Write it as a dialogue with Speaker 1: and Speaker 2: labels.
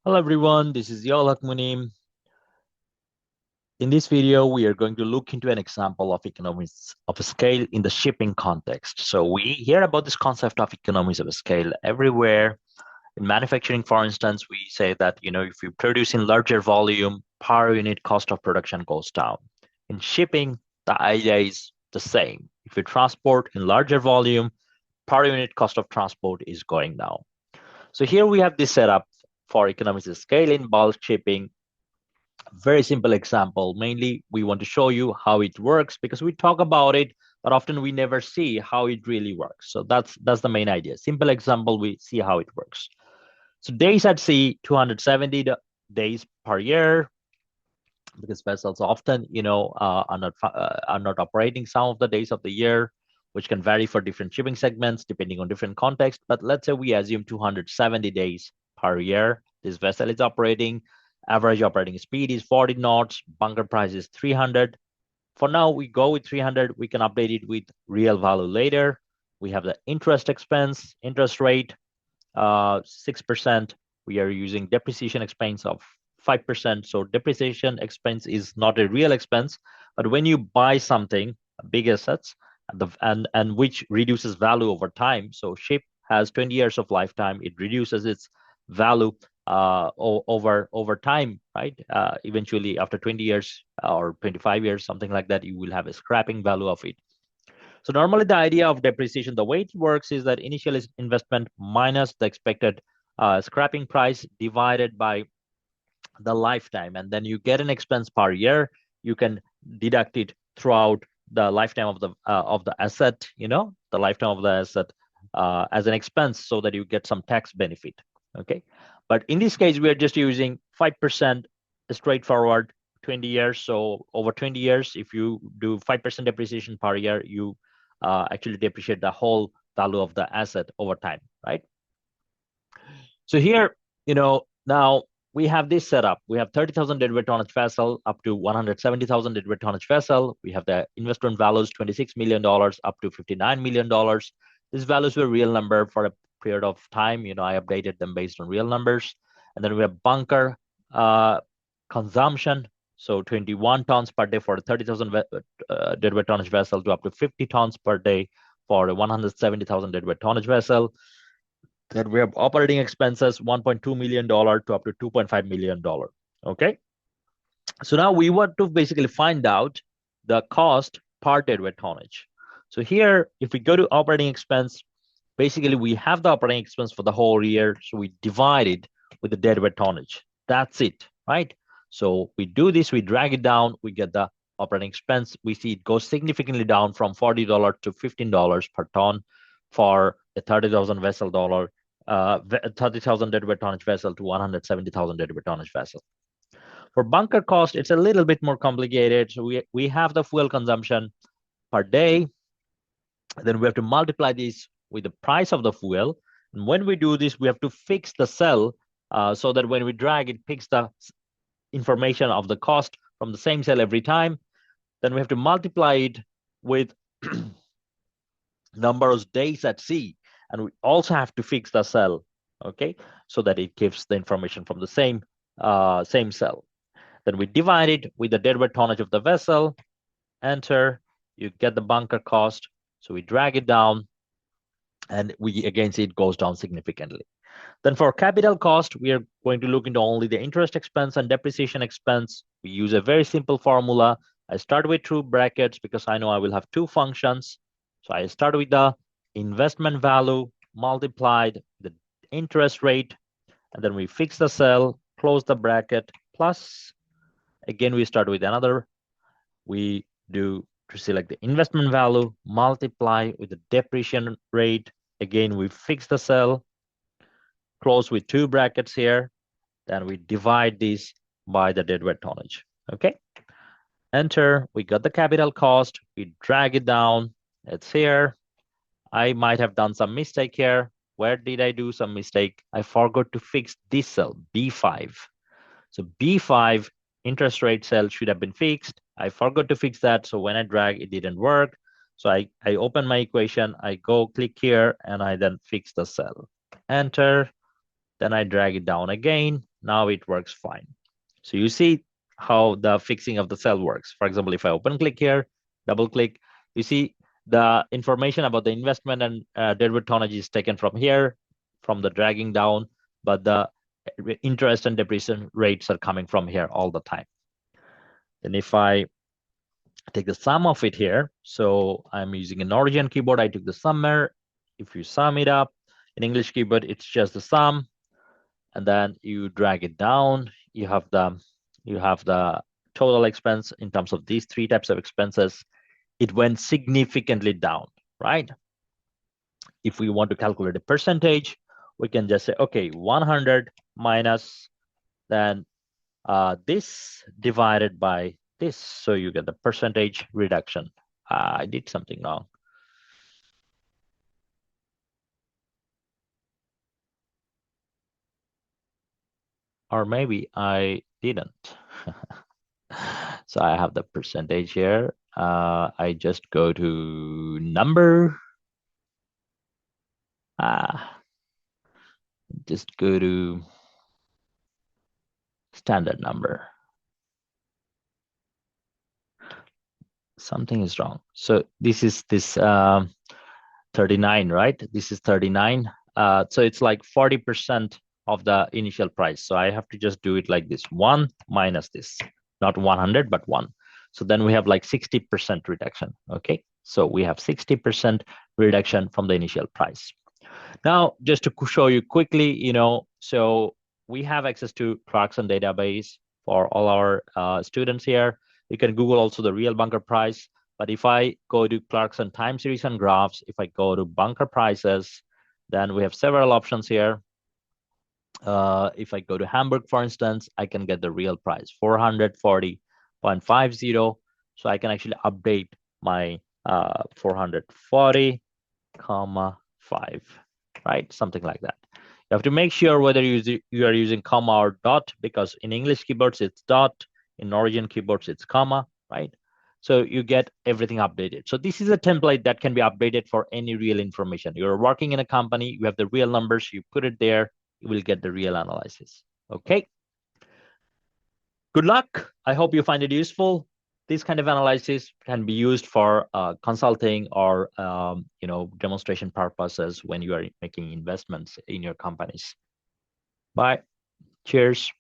Speaker 1: Hello everyone, this is Yol Munim. In this video, we are going to look into an example of economies of scale in the shipping context. So we hear about this concept of economies of scale everywhere. In manufacturing, for instance, we say that, if you produce in larger volume, per unit cost of production goes down. In shipping, the idea is the same. If you transport in larger volume, per unit cost of transport is going down. So here we have this setup for economies of scale in bulk shipping. Very simple example. Mainly, we want to show you how it works because we talk about it, but often we never see how it really works. So that's the main idea. Simple example, we see how it works. So days at sea, 270 days per year, because vessels often, are not operating some of the days of the year, which can vary for different shipping segments depending on different context. But let's say we assume 270 days per year. This vessel is operating. Average operating speed is 40 knots. Bunker price is 300. For now, we go with 300. We can update it with real value later. We have the interest expense, interest rate, 6%. We are using depreciation expense of 5%. So depreciation expense is not a real expense, but when you buy something, big assets, and which reduces value over time. So ship has 20 years of lifetime. It reduces its value over time, right? Eventually, after 20 years or 25 years, something like that, you will have a scrapping value of it. So normally the idea of depreciation, the way it works is that initial investment minus the expected scrapping price divided by the lifetime, and then you get an expense per year. You can deduct it throughout the lifetime of the asset, the lifetime of the asset as an expense so that you get some tax benefit. Okay. But in this case, we are just using 5% straightforward 20 years. So over 20 years, if you do 5% depreciation per year, you actually depreciate the whole value of the asset over time, right? So here, now we have this setup. We have 30,000 deadweight tonnage vessel up to 170,000 deadweight tonnage vessel. We have the investment values $26 million up to $59 million. These values were real number for a period of time. I updated them based on real numbers. And then we have bunker consumption. So 21 tons per day for a 30,000 deadweight tonnage vessel to up to 50 tons per day for a 170,000 deadweight tonnage vessel. Then we have operating expenses, $1.2 million to up to $2.5 million. Okay. So now we want to basically find out the cost per deadweight tonnage. So here, if we go to operating expense, basically we have the operating expense for the whole year. So we divide it with the deadweight tonnage. That's it, right? So we do this, we drag it down, we get the operating expense. We see it goes significantly down from $40 to $15 per ton for a 30,000 vessel 30,000 deadweight tonnage vessel to 170,000 deadweight tonnage vessel. For bunker cost, it's a little bit more complicated. So we have the fuel consumption per day. Then we have to multiply this with the price of the fuel. And when we do this, we have to fix the cell so that when we drag, it picks the information of the cost from the same cell every time. Then we have to multiply it with number of days at sea. And we also have to fix the cell, okay, so that it gives the information from the same cell. Then we divide it with the deadweight tonnage of the vessel, enter, you get the bunker cost. So we drag it down and we again see it goes down significantly. Then for capital cost, we are going to look into only the interest expense and depreciation expense. We use a very simple formula. I start with two brackets because I know I will have two functions. So I start with the investment value multiplied the interest rate, and then we fix the cell, close the bracket, plus, again, we start with another. We do to select the investment value, multiply with the depreciation rate. Again, we fix the cell, close with two brackets here. Then we divide this by the deadweight tonnage. Okay. Enter. We got the capital cost. We drag it down. It's here. I might have done some mistake here. Where did I do some mistake? I forgot to fix this cell, B5. So B5 interest rate cell should have been fixed. I forgot to fix that. So when I drag, it didn't work. So I open my equation, I go click here, and I then fix the cell. Enter. Then I drag it down again. now it works fine. So you see how the fixing of the cell works. For example, if I open click here, double click, you see the information about the investment and deadweight tonnage is taken from here, from the dragging down, but the interest and depreciation rates are coming from here all the time. Then if I take the sum of it here, so I'm using a Norwegian keyboard, I took the summer. If you sum it up, in English keyboard, it's just the sum, and then you drag it down. You have the total expense in terms of these three types of expenses. It went significantly down, right? If we want to calculate a percentage, we can just say, okay, 100 minus then this divided by this. So you get the percentage reduction. I did something wrong. Or maybe I didn't. So I have the percentage here. I just go to number. Just go to standard number. Something is wrong. So this is this 39, right? This is 39. So it's like 40% of the initial price. So I have to just do it like this, 1 minus this, not 100, but 1. So then we have like 60% reduction, okay? So we have 60% reduction from the initial price. Now, just to show you quickly, so we have access to Clarkson database for all our students here. You can Google also the real bunker price. But if I go to Clarkson time series and graphs, if I go to bunker prices, then we have several options here. If I go to Hamburg, for instance, I can get the real price, 440.50. So I can actually update my 440.5, right? Something like that. You have to make sure whether you are using comma or dot, because in English keyboards, it's dot. In Norwegian keyboards, it's comma, right? So you get everything updated. So this is a template that can be updated for any real information. You're working in a company, you have the real numbers, you put it there, you will get the real analysis. Okay. Good luck. I hope you find it useful. This kind of analysis can be used for consulting or demonstration purposes when you are making investments in your companies. Bye. Cheers.